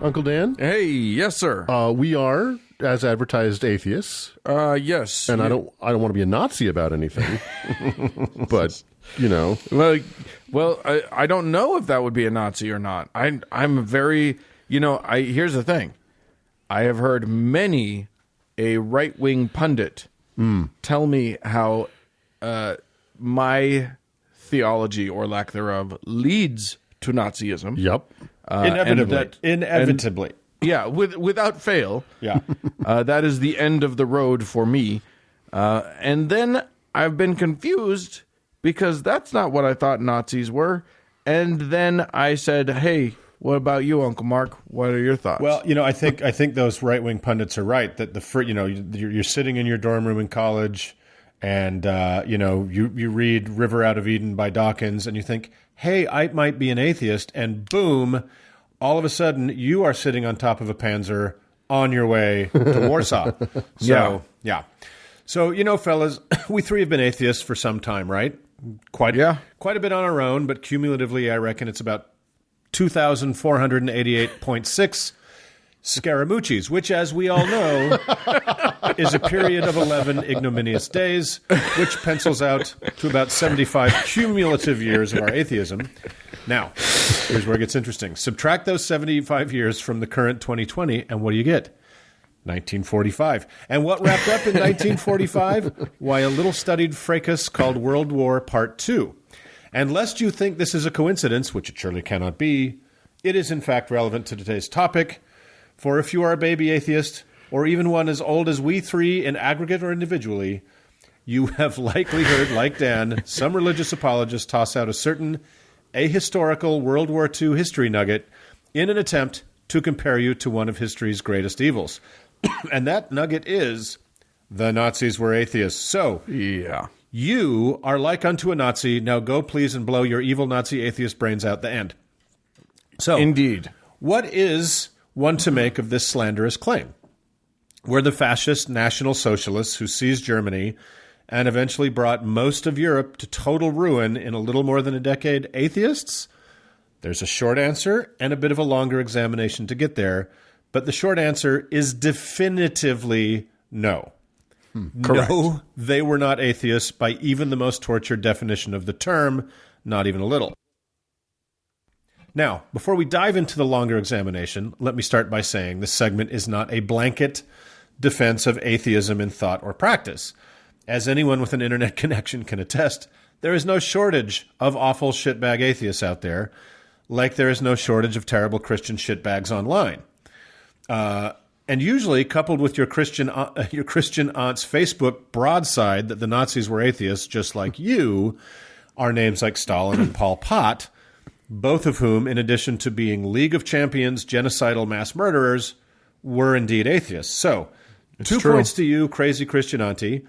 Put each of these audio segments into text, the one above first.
Uncle Dan? Hey, yes, sir. We are, as advertised, atheists. Yes. And I don't want to be a Nazi about anything. But, you know. Well, I don't know if that would be a Nazi or not. I'm very, here's the thing. I have heard many a right-wing pundit tell me how my theology, or lack thereof, leads to Nazism. Yep. Inevitably. Without fail. Yeah. That is the end of the road for me. And then I've been confused because that's not what I thought Nazis were. And then I said, hey, what about you, Uncle Mark? What are your thoughts? Well, I think those right-wing pundits are right, that you're sitting in your dorm room in college and, you read River Out of Eden by Dawkins and you think, hey, I might be an atheist, and boom, all of a sudden you are sitting on top of a Panzer on your way to Warsaw. Yeah. So, fellas, we three have been atheists for some time, right? Quite a bit on our own, but cumulatively, I reckon it's about 2,488.6 Scaramucci's, which, as we all know, is a period of 11 ignominious days, which pencils out to about 75 cumulative years of our atheism. Now, here's where it gets interesting. Subtract those 75 years from the current 2020, and what do you get? 1945. And what wrapped up in 1945? Why, a little studied fracas called World War Part II. And lest you think this is a coincidence, which it surely cannot be, it is in fact relevant to today's topic. For if you are a baby atheist, or even one as old as we three in aggregate or individually, you have likely heard, like Dan, some religious apologists toss out a certain ahistorical World War II history nugget in an attempt to compare you to one of history's greatest evils. And that nugget is, the Nazis were atheists. So, yeah. You are like unto a Nazi. Now go please and blow your evil Nazi atheist brains out the end. So, indeed. What is one to make of this slanderous claim? Were the fascist National Socialists who seized Germany and eventually brought most of Europe to total ruin in a little more than a decade atheists? There's a short answer and a bit of a longer examination to get there, but the short answer is definitively no. Correct. No, they were not atheists by even the most tortured definition of the term, not even a little. Now, before we dive into the longer examination, let me start by saying this segment is not a blanket defense of atheism in thought or practice. As anyone with an internet connection can attest, there is no shortage of awful shitbag atheists out there, like there is no shortage of terrible Christian shitbags online. And usually, coupled with your Christian aunt's Facebook broadside that the Nazis were atheists just like you, are names like Stalin and Pol Pot, both of whom, in addition to being League of Champions genocidal mass murderers, were indeed atheists. So, it's 2 true. points to you, crazy Christian auntie.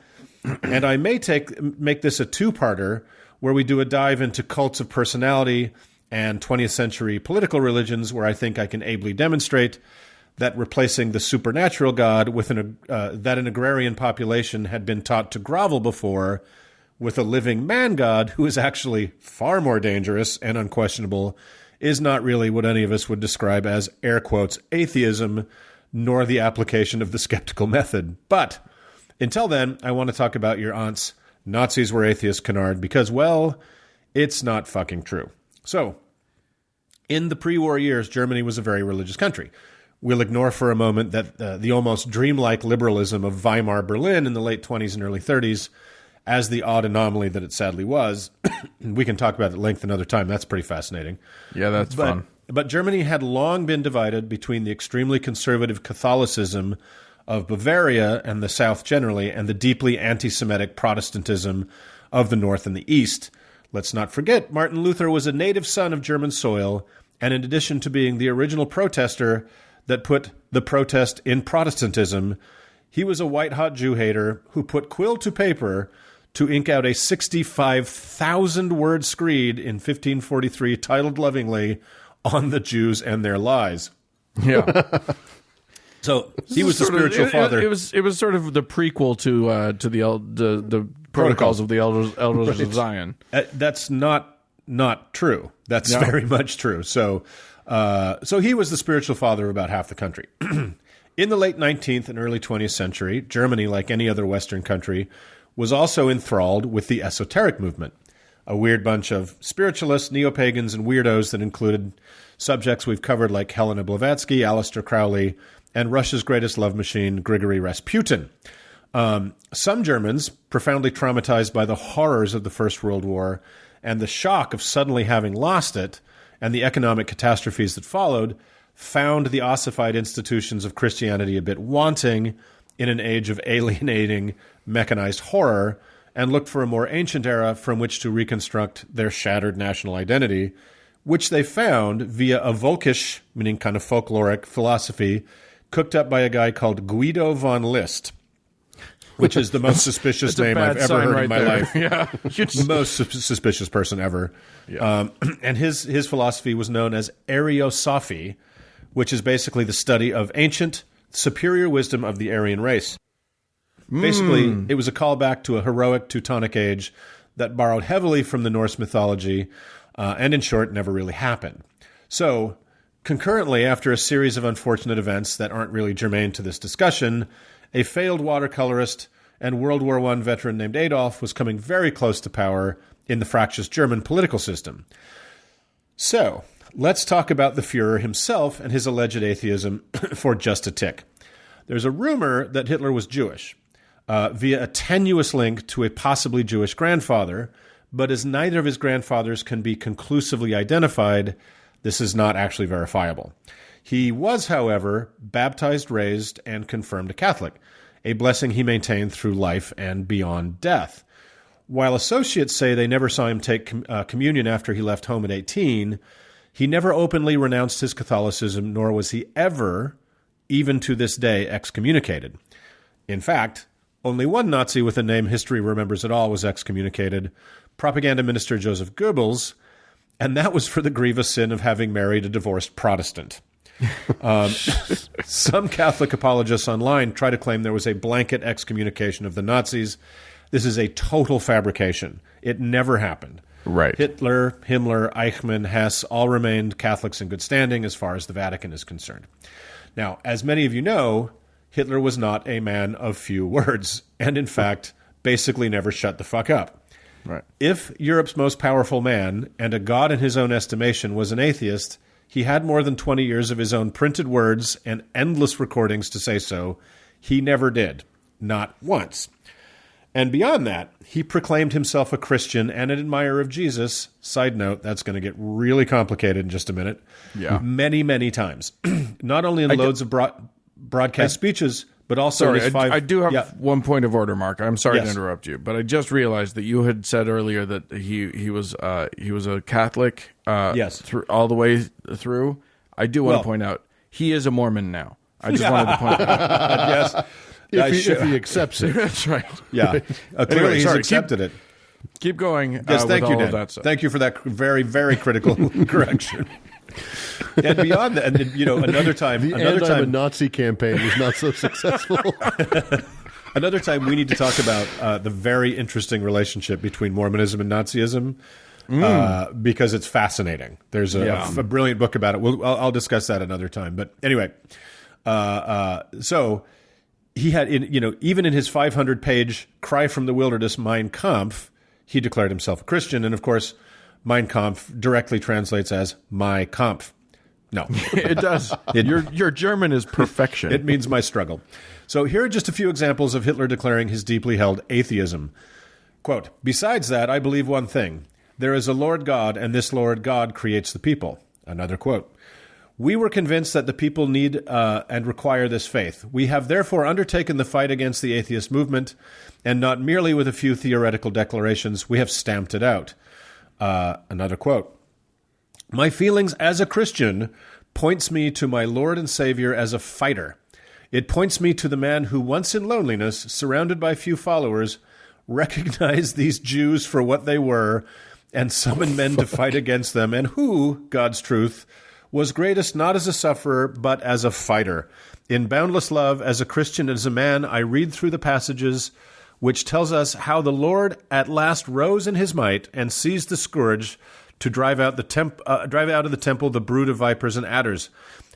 And I may make this a two-parter where we do a dive into cults of personality and 20th century political religions, where I think I can ably demonstrate that replacing the supernatural god with that an agrarian population had been taught to grovel before with a living man god who is actually far more dangerous and unquestionable is not really what any of us would describe as, air quotes, atheism, nor the application of the skeptical method. But until then, I want to talk about your aunt's Nazis were atheists canard because, well, it's not fucking true. So, in the pre-war years, Germany was a very religious country. We'll ignore for a moment that the almost dreamlike liberalism of Weimar Berlin in the late 20s and early 30s as the odd anomaly that it sadly was. We can talk about it at length another time. That's pretty fascinating. Yeah, that's fun. But Germany had long been divided between the extremely conservative Catholicism of Bavaria and the South generally, and the deeply anti-Semitic Protestantism of the North and the East. Let's not forget, Martin Luther was a native son of German soil, and in addition to being the original protester that put the protest in Protestantism, he was a white-hot Jew hater who put quill to paper to ink out a 65,000-word screed in 1543 titled lovingly, On the Jews and Their Lies. Yeah. So he was the spiritual father. It was sort of the prequel to the Protocols of the Elders of Zion. That's not true. That's very much true. So So he was the spiritual father of about half the country. In the late 19th and early 20th century, Germany, like any other Western country, was also enthralled with the esoteric movement, a weird bunch of spiritualists, neo-pagans, and weirdos that included subjects we've covered like Helena Blavatsky, Aleister Crowley, and Russia's greatest love machine, Grigory Rasputin. Some Germans, profoundly traumatized by the horrors of the First World War and the shock of suddenly having lost it and the economic catastrophes that followed, found the ossified institutions of Christianity a bit wanting in an age of alienating, mechanized horror, and looked for a more ancient era from which to reconstruct their shattered national identity, which they found via a Volkisch, meaning kind of folkloric, philosophy cooked up by a guy called Guido von List, which is the most suspicious name I've ever heard in my life. Yeah. Most suspicious person ever. Yeah. And his philosophy was known as Ariosophy, which is basically the study of ancient, superior wisdom of the Aryan race. Basically, it was a callback to a heroic Teutonic age that borrowed heavily from the Norse mythology, and in short, never really happened. So, concurrently, after a series of unfortunate events that aren't really germane to this discussion, a failed watercolorist and World War I veteran named Adolf was coming very close to power in the fractious German political system. So, let's talk about the Führer himself and his alleged atheism for just a tick. There's a rumor that Hitler was Jewish, via a tenuous link to a possibly Jewish grandfather, but as neither of his grandfathers can be conclusively identified, this is not actually verifiable. He was, however, baptized, raised, and confirmed a Catholic, a blessing he maintained through life and beyond death. While associates say they never saw him take communion after he left home at 18, he never openly renounced his Catholicism, nor was he ever, even to this day, excommunicated. In fact, only one Nazi with a name history remembers at all was excommunicated, propaganda minister Joseph Goebbels, and that was for the grievous sin of having married a divorced Protestant. Some Catholic apologists online try to claim there was a blanket excommunication of the Nazis. This is a total fabrication. It never happened. Right. Hitler, Himmler, Eichmann, Hess all remained Catholics in good standing as far as the Vatican is concerned. Now, as many of you know, Hitler was not a man of few words, and in fact, basically never shut the fuck up. Right. If Europe's most powerful man, and a god in his own estimation, was an atheist, he had more than 20 years of his own printed words and endless recordings to say so. He never did. Not once. And beyond that, he proclaimed himself a Christian and an admirer of Jesus. Side note, that's going to get really complicated in just a minute. Yeah. Many, many times. Not only in loads of broadcast speeches, but also in his five... I do have one point of order, Mark. I'm sorry to interrupt you, but I just realized that you had said earlier that he was a Catholic all the way through. I do want to point out, he is a Mormon now. I just wanted to point that out. Yes. If he accepts it. That's right. Yeah. Clearly he's accepted it. Keep going. Yes, thank you, Dan. That stuff. Thank you for that very, very critical correction. And beyond that, and another time, Nazi campaign was not so successful. Another time, we need to talk about the very interesting relationship between Mormonism and Nazism, because it's fascinating. There's a brilliant book about it. I'll discuss that another time. But anyway, so he had, even in his 500-page "Cry from the Wilderness," Mein Kampf, he declared himself a Christian, and of course, Mein Kampf directly translates as "my Kampf." No, it does. Your German is perfection. It means my struggle. So here are just a few examples of Hitler declaring his deeply held atheism. Quote, "Besides that, I believe one thing. There is a Lord God, and this Lord God creates the people." Another quote. "We were convinced that the people need and require this faith. We have therefore undertaken the fight against the atheist movement, and not merely with a few theoretical declarations, we have stamped it out." Another quote. "My feelings as a Christian points me to my Lord and Savior as a fighter. It points me to the man who once in loneliness, surrounded by few followers, recognized these Jews for what they were and summoned men to fight against them, and who, God's truth, was greatest not as a sufferer, but as a fighter. In boundless love, as a Christian and as a man, I read through the passages which tells us how the Lord at last rose in his might and seized the scourge to drive out of the temple the brood of vipers and adders.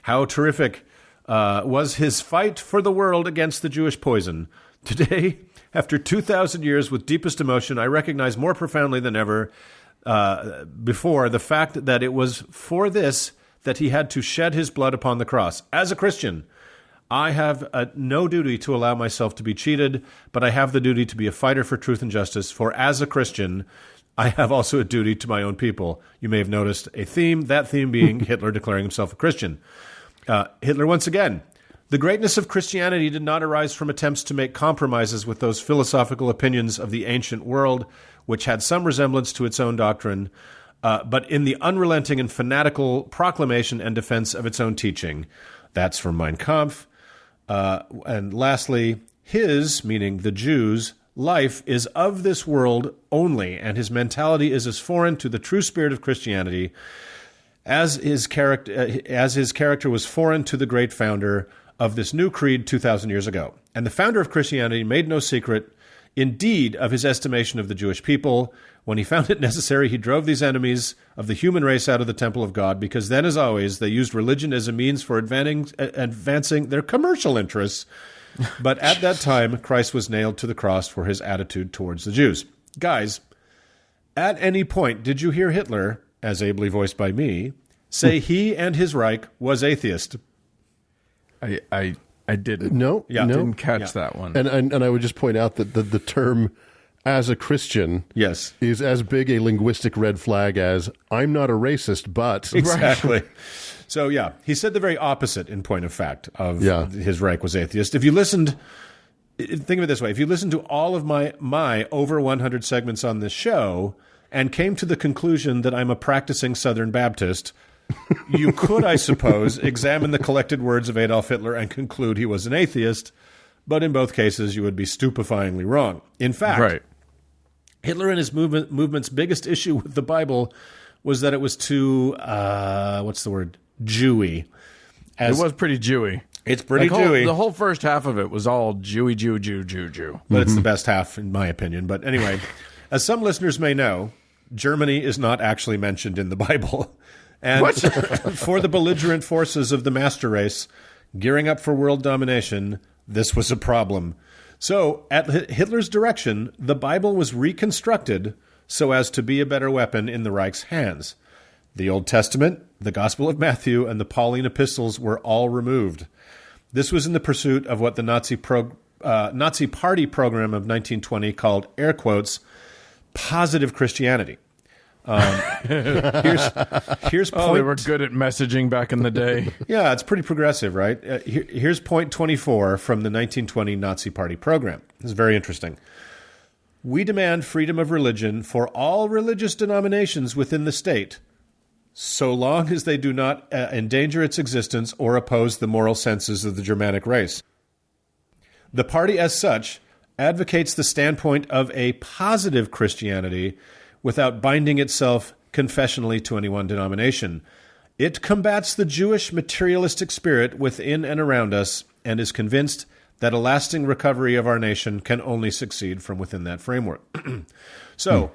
How terrific was his fight for the world against the Jewish poison. Today, after 2,000 years with deepest emotion, I recognize more profoundly than ever before the fact that it was for this that he had to shed his blood upon the cross. As a Christian, I have no duty to allow myself to be cheated, but I have the duty to be a fighter for truth and justice, for as a Christian, I have also a duty to my own people. You may have noticed a theme, that theme being Hitler declaring himself a Christian. Hitler once again. The greatness of Christianity did not arise from attempts to make compromises with those philosophical opinions of the ancient world, which had some resemblance to its own doctrine, but in the unrelenting and fanatical proclamation and defense of its own teaching. That's from Mein Kampf. And lastly, his, meaning the Jews, life is of this world only, and his mentality is as foreign to the true spirit of Christianity as his character was foreign to the great founder of this new creed 2,000 years ago. And the founder of Christianity made no secret, indeed, of his estimation of the Jewish people. When he found it necessary, he drove these enemies of the human race out of the temple of God, because then, as always, they used religion as a means for advancing their commercial interests. But at that time, Christ was nailed to the cross for his attitude towards the Jews. Guys, at any point, did you hear Hitler, as ably voiced by me, say he and his Reich was atheist? I didn't. No, Yeah. no. Didn't catch that one. And I would just point out that the term "as a Christian" Yes. is as big a linguistic red flag as "I'm not a racist, but..." Exactly. So, yeah, he said the very opposite, in point of fact, of his Reich was atheist. If you listened, think of it this way, if you listened to all of my over 100 segments on this show and came to the conclusion that I'm a practicing Southern Baptist, you could, I suppose, examine the collected words of Adolf Hitler and conclude he was an atheist, but in both cases you would be stupefyingly wrong. In fact, Hitler and his movement's biggest issue with the Bible was that it was too, Jewy. It was pretty Jewy. It's pretty Jewy. The whole first half of it was all Jewy, Jew. But it's the best half, in my opinion. But anyway, as some listeners may know, Germany is not actually mentioned in the Bible. And for the belligerent forces of the master race gearing up for world domination, this was a problem. So, at Hitler's direction, the Bible was reconstructed so as to be a better weapon in the Reich's hands. The Old Testament, the Gospel of Matthew, and the Pauline epistles were all removed. This was in the pursuit of what the Nazi Party program of 1920 called, air quotes, positive Christianity. Here's point. They were good at messaging back in the day. Yeah, it's pretty progressive, right? Here's point 24 from the 1920 Nazi Party program. This is very interesting. We demand freedom of religion for all religious denominations within the state, so long as they do not endanger its existence or oppose the moral senses of the Germanic race. The party as such advocates the standpoint of a positive Christianity without binding itself confessionally to any one denomination. It combats the Jewish materialistic spirit within and around us and is convinced that a lasting recovery of our nation can only succeed from within that framework. So,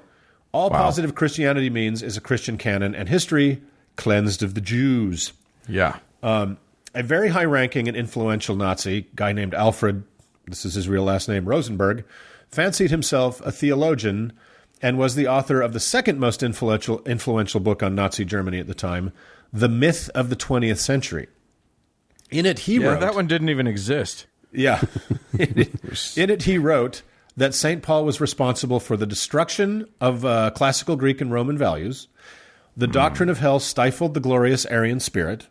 all positive Christianity means is a Christian canon and history cleansed of the Jews. Yeah. A very high-ranking and influential Nazi, guy named Alfred, this is his real last name, Rosenberg, fancied himself a theologian and was the author of the second most influential book on Nazi Germany at the time, The Myth of the 20th Century. In it, he wrote... that one didn't even exist. Yeah. In it, he wrote that St. Paul was responsible for the destruction of classical Greek and Roman values. The doctrine of hell stifled the glorious Aryan spirit.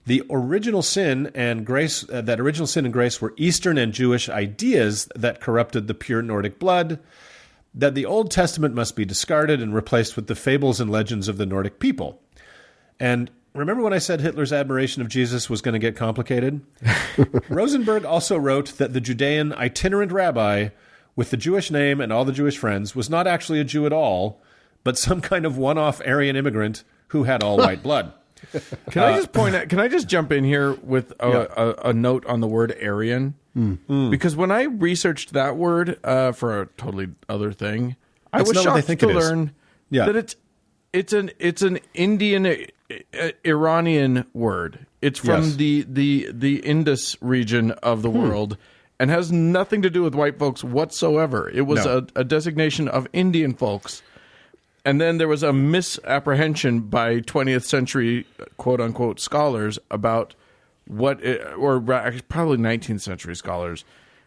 The original sin and grace, that original sin and grace were Eastern and Jewish ideas that corrupted the pure Nordic blood. That the Old Testament must be discarded and replaced with the fables and legends of the Nordic people. And remember when I said Hitler's admiration of Jesus was going to get complicated? Rosenberg also wrote that the Judean itinerant rabbi with the Jewish name and all the Jewish friends was not actually a Jew at all, but some kind of one-off Aryan immigrant who had all white blood. Can I just point out? Can I just jump in here with a note on the word Aryan? Because when I researched that word for a totally other thing, I That's was not what they shocked think to it is. learn Yeah. that it's an Indian Iranian word. It's from Yes. the Indus region of the world and has nothing to do with white folks whatsoever. It was No. a designation of Indian folks. And then there was a misapprehension by 20th century quote unquote scholars about probably 19th century scholars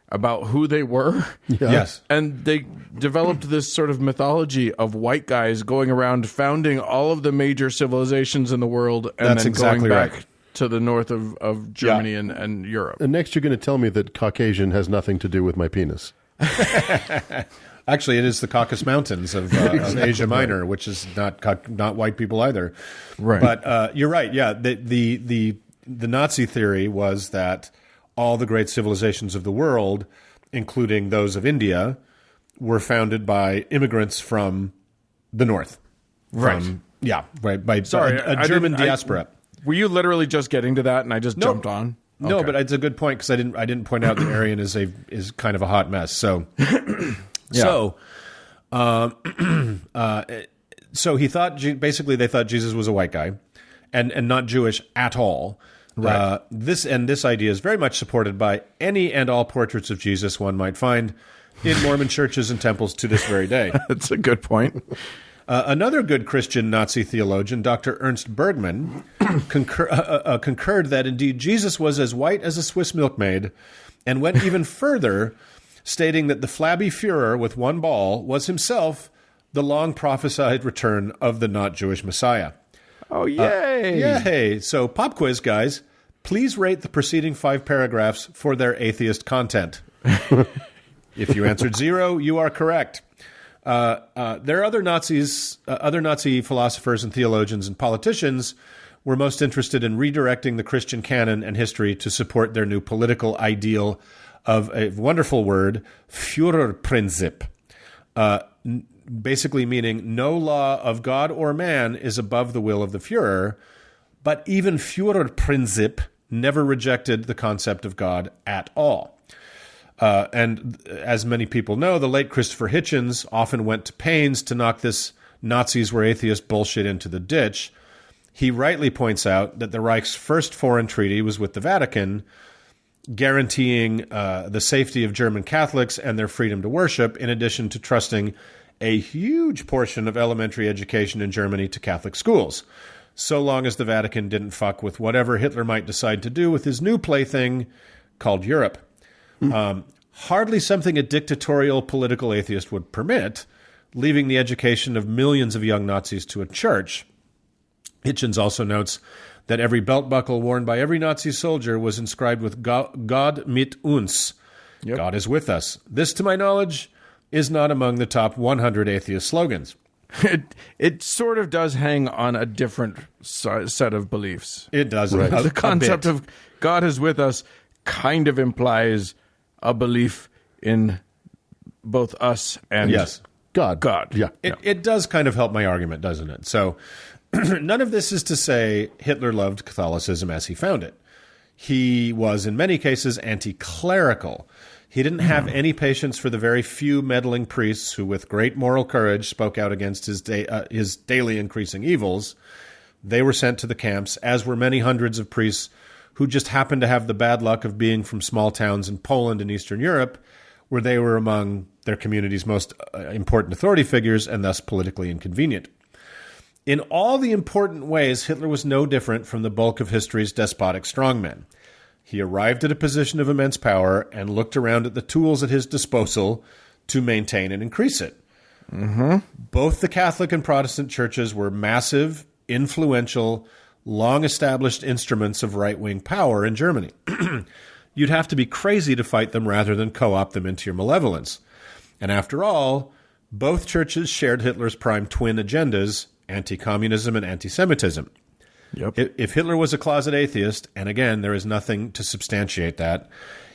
about who they were. Yes. And they developed this sort of mythology of white guys going around founding all of the major civilizations in the world and That's then exactly going back right. to the north of Germany and Europe. And next you're going to tell me that Caucasian has nothing to do with my penis. Actually, it is the Caucasus Mountains of Asia Minor, which is not white people either. Right. But you're right. Yeah, the Nazi theory was that all the great civilizations of the world, including those of India, were founded by immigrants from the north. Right. By Sorry, a I German didn't- diaspora. Were you literally just getting to that and I just jumped on? No, Okay. but it's a good point because I didn't point out that Aryan is kind of a hot mess. So, so he thought basically they thought Jesus was a white guy, and not Jewish at all. Right. This idea is very much supported by any and all portraits of Jesus one might find in Mormon churches and temples to this very day. That's a good point. Another good Christian Nazi theologian, Dr. Ernst Bergman, concurred that indeed Jesus was as white as a Swiss milkmaid, and went even further, stating that the flabby Führer with one ball was himself the long prophesied return of the not Jewish Messiah. Oh, yay. Yay! So, pop quiz, guys. Please rate the preceding 5 paragraphs for their atheist content. If you answered 0, you are correct. There are other Nazi philosophers and theologians and politicians were most interested in redirecting the Christian canon and history to support their new political ideal of a wonderful word, Führerprinzip, basically meaning no law of God or man is above the will of the Führer, but even Führerprinzip never rejected the concept of God at all. And as many people know, the late Christopher Hitchens often went to pains to knock this Nazis were atheist bullshit into the ditch. He rightly points out that the Reich's first foreign treaty was with the Vatican, guaranteeing the safety of German Catholics and their freedom to worship, in addition to trusting a huge portion of elementary education in Germany to Catholic schools, so long as the Vatican didn't fuck with whatever Hitler might decide to do with his new plaything called Europe. Hardly something a dictatorial political atheist would permit, leaving the education of millions of young Nazis to a church. Hitchens also notes that every belt buckle worn by every Nazi soldier was inscribed with God mit uns. Yep. God is with us. This, to my knowledge, is not among the top 100 atheist slogans. It sort of does hang on a different set of beliefs. It does. Right. A The concept bit. of God is with us kind of implies a belief in both us and Yes. God. Yeah. It does kind of help my argument, doesn't it? So none of this is to say Hitler loved Catholicism as he found it. He was, in many cases, anti-clerical. He didn't have any patience for the very few meddling priests who, with great moral courage, spoke out against his daily increasing evils. They were sent to the camps, as were many hundreds of priests who just happened to have the bad luck of being from small towns in Poland and Eastern Europe, where they were among their community's most important authority figures and thus politically inconvenient. In all the important ways, Hitler was no different from the bulk of history's despotic strongmen. He arrived at a position of immense power and looked around at the tools at his disposal to maintain and increase it. Mm-hmm. Both the Catholic and Protestant churches were massive, influential, long-established instruments of right-wing power in Germany. You'd have to be crazy to fight them rather than co-opt them into your malevolence. And after all, both churches shared Hitler's prime twin agendas, anti-communism and anti-Semitism. Yep. If Hitler was a closet atheist, and again, there is nothing to substantiate that,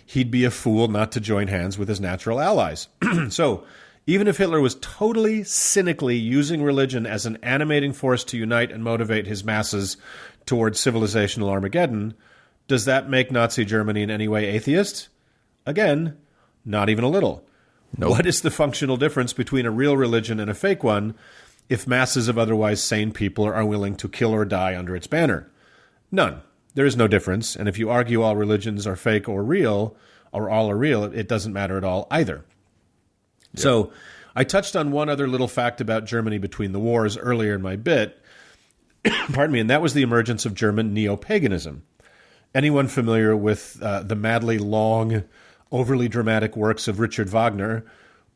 he'd be a fool not to join hands with his natural allies. So, even if Hitler was totally cynically using religion as an animating force to unite and motivate his masses towards civilizational Armageddon, does that make Nazi Germany in any way atheist? Again, not even a little. Nope. What is the functional difference between a real religion and a fake one if masses of otherwise sane people are willing to kill or die under its banner? None. There is no difference. And if you argue all religions are fake or real, or all are real, it doesn't matter at all either. Yep. So I touched on one other little fact about Germany between the wars earlier in my bit, pardon me, and that was the emergence of German neo-paganism. Anyone familiar with the madly long, overly dramatic works of Richard Wagner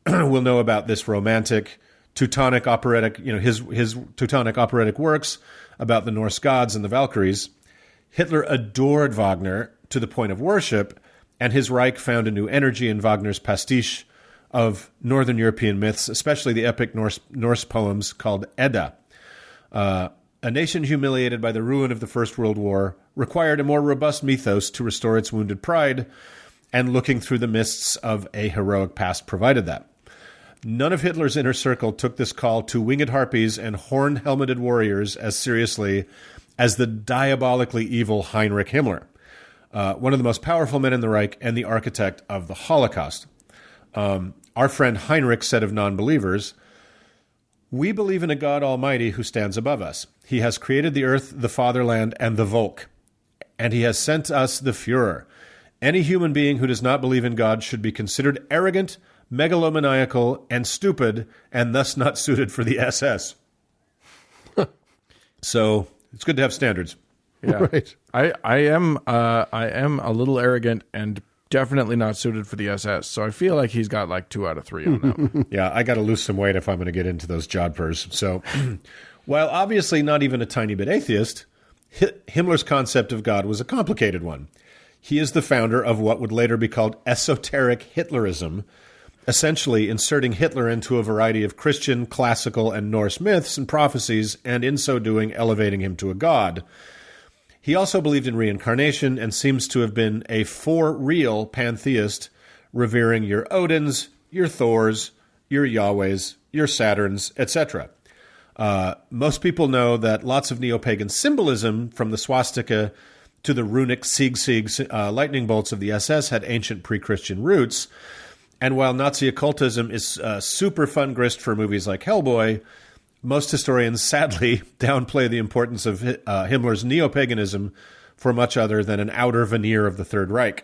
will know about this romantic Teutonic operatic, his Teutonic operatic works about the Norse gods and the Valkyries. Hitler adored Wagner to the point of worship, and his Reich found a new energy in Wagner's pastiche of Northern European myths, especially the epic Norse poems called Edda. A nation humiliated by the ruin of the First World War required a more robust mythos to restore its wounded pride, and looking through the mists of a heroic past provided that. None of Hitler's inner circle took this call to winged harpies and horn-helmeted warriors as seriously as the diabolically evil Heinrich Himmler, one of the most powerful men in the Reich and the architect of the Holocaust. Our friend Heinrich said of non-believers, "We believe in a God Almighty who stands above us. He has created the earth, the fatherland, and the Volk, and he has sent us the Führer. Any human being who does not believe in God should be considered arrogant, megalomaniacal, and stupid, and thus not suited for the SS." So it's good to have standards. Yeah, Right. I am a little arrogant and definitely not suited for the SS. So I feel like he's got like 2 out of 3 on that one. Yeah, I got to lose some weight if I'm going to get into those jodhpurs. So while obviously not even a tiny bit atheist, Himmler's concept of God was a complicated one. He is the founder of what would later be called esoteric Hitlerism, essentially inserting Hitler into a variety of Christian, classical, and Norse myths and prophecies, and in so doing elevating him to a god. He also believed in reincarnation and seems to have been a for-real pantheist, revering your Odins, your Thors, your Yahwehs, your Saturns, etc. Most people know that lots of neo-pagan symbolism, from the swastika to the runic Sieg lightning bolts of the SS, had ancient pre-Christian roots. And while Nazi occultism is super fun grist for movies like Hellboy, most historians sadly downplay the importance of Himmler's neo-paganism for much other than an outer veneer of the Third Reich.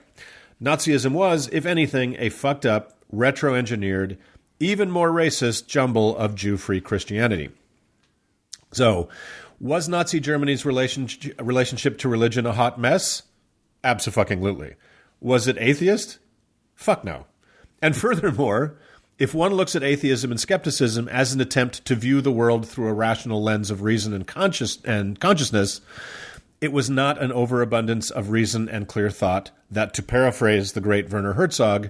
Nazism was, if anything, a fucked up, retro-engineered, even more racist jumble of Jew-free Christianity. So, was Nazi Germany's relationship to religion a hot mess? Abso-fucking-lutely. Was it atheist? Fuck no. And furthermore, if one looks at atheism and skepticism as an attempt to view the world through a rational lens of reason and consciousness, it was not an overabundance of reason and clear thought that, to paraphrase the great Werner Herzog,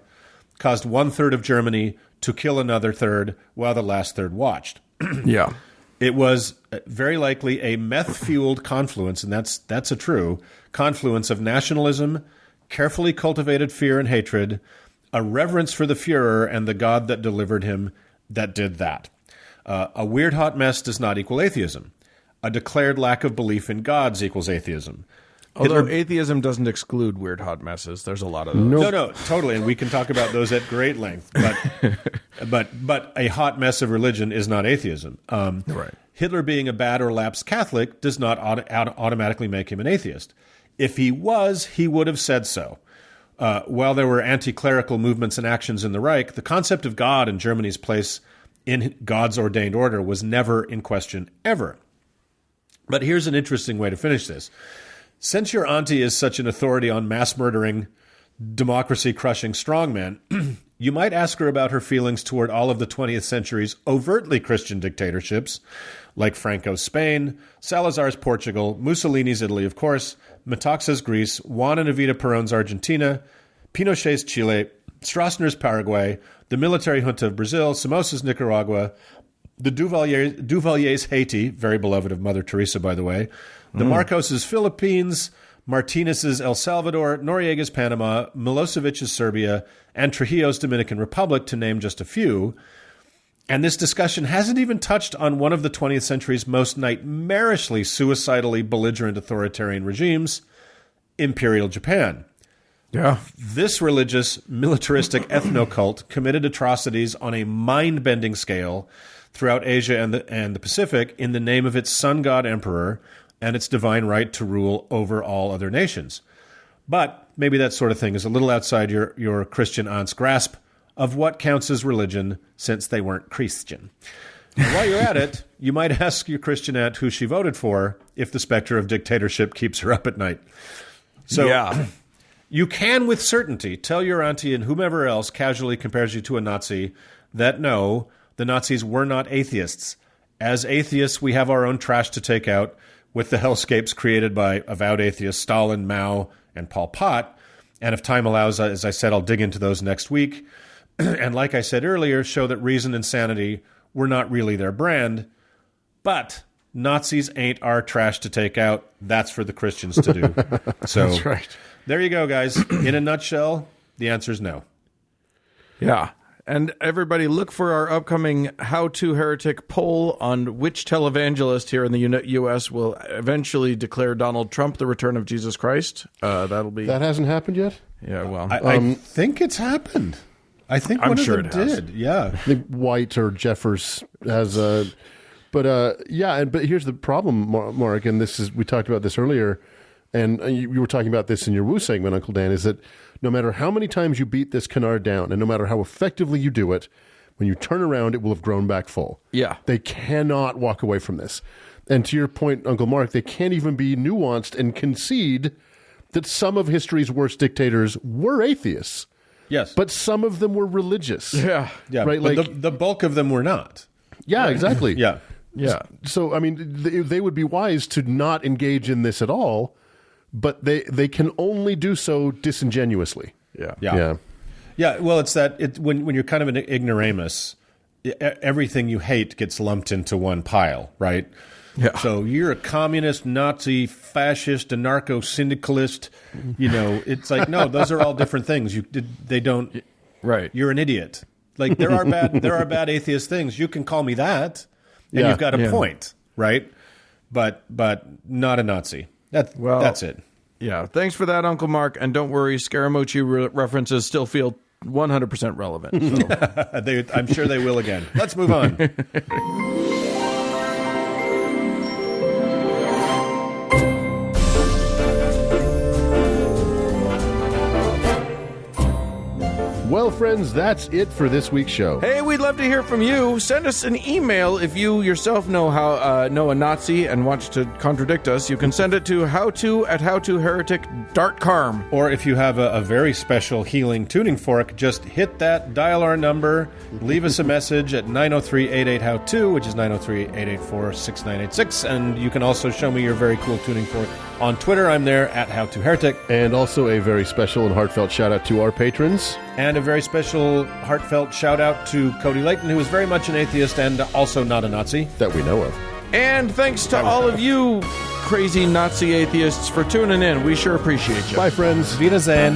caused 1/3 of Germany to kill another third while the last third watched. Yeah. It was very likely a meth-fueled confluence, and that's a true confluence of nationalism, carefully cultivated fear and hatred, a reverence for the Führer and the God that delivered him that did that. A weird hot mess does not equal atheism. A declared lack of belief in gods equals atheism. Although atheism doesn't exclude weird hot messes. There's a lot of those. No, totally, and we can talk about those at great length. But a hot mess of religion is not atheism. Right. Hitler being a bad or lapsed Catholic does not automatically make him an atheist. If he was, he would have said so. While there were anti-clerical movements and actions in the Reich, the concept of God and Germany's place in God's ordained order was never in question, ever. But here's an interesting way to finish this. Since your auntie is such an authority on mass-murdering, democracy-crushing strongmen, you might ask her about her feelings toward all of the 20th century's overtly Christian dictatorships, like Franco's Spain, Salazar's Portugal, Mussolini's Italy, of course, Metaxa's Greece, Juan and Evita Perón's Argentina, Pinochet's Chile, Stroessner's Paraguay, the military junta of Brazil, Somoza's Nicaragua, the Duvalier's Haiti, very beloved of Mother Teresa, by the way, the Marcos's Philippines, Martinez's El Salvador, Noriega's Panama, Milosevic's Serbia, and Trujillo's Dominican Republic, to name just a few. And this discussion hasn't even touched on one of the 20th century's most nightmarishly, suicidally belligerent authoritarian regimes, Imperial Japan. Yeah. This religious, militaristic ethno-cult committed atrocities on a mind-bending scale throughout Asia and the Pacific in the name of its sun god emperor and its divine right to rule over all other nations. But maybe that sort of thing is a little outside your Christian aunt's grasp of what counts as religion, since they weren't Christian. And while you're at it, you might ask your Christian aunt who she voted for if the specter of dictatorship keeps her up at night. So Yeah. you can with certainty tell your auntie and whomever else casually compares you to a Nazi that no, the Nazis were not atheists. As atheists, we have our own trash to take out with the hellscapes created by avowed atheists Stalin, Mao, and Pol Pot. And if time allows, as I said, I'll dig into those next week. And like I said earlier, show that reason and sanity were not really their brand. But Nazis ain't our trash to take out. That's for the Christians to do. So That's right. there you go, guys. In a nutshell, the answer is no. Yeah. And everybody look for our upcoming How to Heretic poll on which televangelist here in the U.S. will eventually declare Donald Trump the return of Jesus Christ. That'll be... That hasn't happened yet? Yeah, well... I think it's happened. I think I'm one sure of it them has. did. Yeah. I think White or Jeffers has a... But here's the problem, Mark, and we talked about this earlier, and you were talking about this in your Woo segment, Uncle Dan, is that no matter how many times you beat this canard down, and no matter how effectively you do it, when you turn around, it will have grown back full. Yeah. They cannot walk away from this. And to your point, Uncle Mark, they can't even be nuanced and concede that some of history's worst dictators were atheists. Yes. But some of them were religious. Yeah. Yeah. Right, But like- the bulk of them were not. Yeah, exactly. Yeah. Yeah. So, I mean, they would be wise to not engage in this at all, but they can only do so disingenuously. Yeah. Yeah. Yeah. Well, it's that when you're kind of an ignoramus, everything you hate gets lumped into one pile, right? Yeah. So you're a communist, Nazi, fascist, anarcho-syndicalist. You know, it's like, no, those are all different things. They don't. Right. You're an idiot. Like there are bad atheist things. You can call me that, and Yeah. you've got a Yeah. point, right? But not a Nazi. That's it. Yeah. Thanks for that, Uncle Mark. And don't worry, Scaramucci references still feel 100% relevant. So. I'm sure they will again. Let's move on. Well, friends, that's it for this week's show. Hey, we'd love to hear from you. Send us an email if you yourself know know a Nazi and want to contradict us. You can send it to howto@howtoheretic.com. Or if you have a very special healing tuning fork, just hit that, dial our number, leave us a message at 903-88-HOW-TO, which is 903-884-6986. And you can also show me your very cool tuning fork on Twitter. I'm there at HowToHeretic. And also a very special and heartfelt shout out to our patrons. And a very special heartfelt shout out to Cody Layton, who is very much an atheist and also not a Nazi. That we know of. And thanks to all of you crazy Nazi atheists for tuning in. We sure appreciate you. Bye, friends. Wiedersehen.